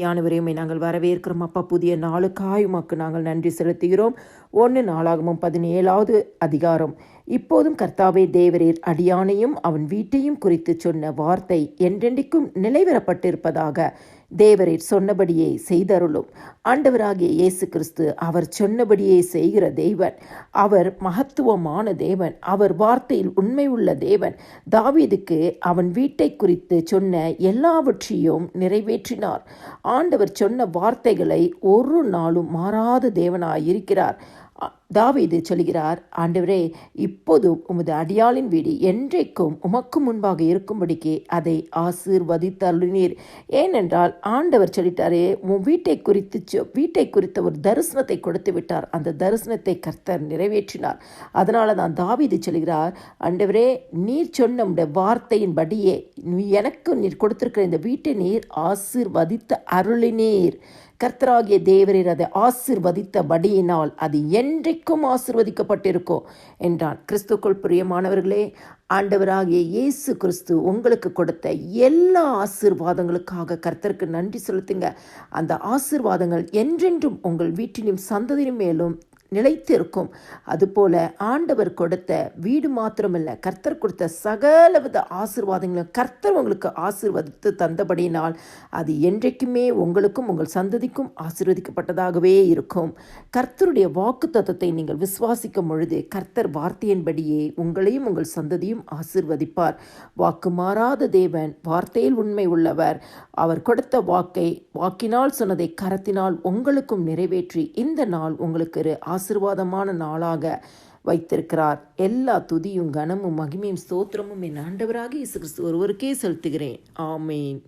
யானவரையுமே நாங்கள் வரவேற்கிறோம் அப்பா. புதிய நாளுக்காய் உமக்கு நாங்கள் நன்றி செலுத்துகிறோம். 1 நாளாகமம் 17வது அதிகாரம். இப்போதும் கர்த்தாவே தேவரீர் அடியானையும் அவன் வீட்டையும் குறித்து சொன்ன வார்த்தை என்றென்றைக்கும் நிலைவரப்பட்டிருப்பதாக. தேவரீர் சொன்னபடியே செய்தருளும். ஆண்டவராகிய இயேசு கிறிஸ்து அவர் சொன்னபடியே செய்கிற தேவன். அவர் மகத்துவமான தேவன். அவர் வார்த்தையில் உண்மை உள்ள தேவன். தாவீதுக்கு அவன் வீட்டை குறித்து சொன்ன எல்லாவற்றையும் நிறைவேற்றினார். ஆண்டவர் சொன்ன வார்த்தைகளை ஒரு நாளும் மாறாத தேவனாயிருக்கிறார். தாவீது சொல்கிறார், ஆண்டவரே, இப்போதும் உமது அடியாளின் வீடு என்றைக்கும் உமக்கு முன்பாக இருக்கும்படிக்கு அதை ஆசீர்வதித்தருளினீர். ஏனென்றால் ஆண்டவர் சொல்லிட்டாரே, உன் வீட்டை குறித்த ஒரு தரிசனத்தை கொடுத்து விட்டார். அந்த தரிசனத்தை கர்த்தர் நிறைவேற்றினார். அதனால தான் தாவீது சொல்கிறார், ஆண்டவரே, நீர் சொன்ன வார்த்தையின்படியே நீர் கொடுத்திருக்கிற இந்த வீட்டை நீர் ஆசீர்வதித்த அருளினீர். கர்த்தராகிய தேவரீர் அதை ஆசீர்வதித்தபடியினால் அது என்றைக்கும் ஆசீர்வதிக்கப்பட்டிருக்கும் என்றான். கிறிஸ்துக்குள் பிரியமானவர்களே, ஆண்டவராகிய இயேசு கிறிஸ்து உங்களுக்கு கொடுத்த எல்லா ஆசீர்வாதங்களுக்காக கர்த்தருக்கு நன்றி செலுத்துங்க. அந்த ஆசீர்வாதங்கள் என்றென்றும் உங்கள் வீட்டிலும் சந்ததியின் மேலும் நிலைத்திருக்கும். அதுபோல ஆண்டவர் கொடுத்த வீடு மாத்திரமல்ல, கர்த்தர் கொடுத்த சகலவித ஆசீர்வாதங்களும் கர்த்தர் உங்களுக்கு ஆசீர்வதித்து தந்தபடியினால் அது என்றைக்குமே உங்களுக்கும் உங்கள் சந்ததிக்கும் ஆசீர்வதிக்கப்பட்டதாகவே இருக்கும். கர்த்தருடைய வாக்கு தத்தத்தை நீங்கள் விசுவாசிக்கும் பொழுது கர்த்தர் வார்த்தையின்படியே உங்களையும் உங்கள் சந்ததியும் ஆசீர்வதிப்பார். வாக்கு மாறாத தேவன், வார்த்தையில் உண்மை உள்ளவர். அவர் கொடுத்த வாக்கினால் சொன்னதை கரத்தினால் உங்களுக்கும் நிறைவேற்றி இந்த நாள் உங்களுக்கு ஆசீர்வாதமான நாளாக வைத்திருக்கிறார். எல்லா துதியும் கனமும் மகிமையும் ஸ்தோத்திரமும் என் ஆண்டவராகிய இயேசு கிறிஸ்து ஒருவருக்கே செலுத்துகிறேன். ஆமேன்.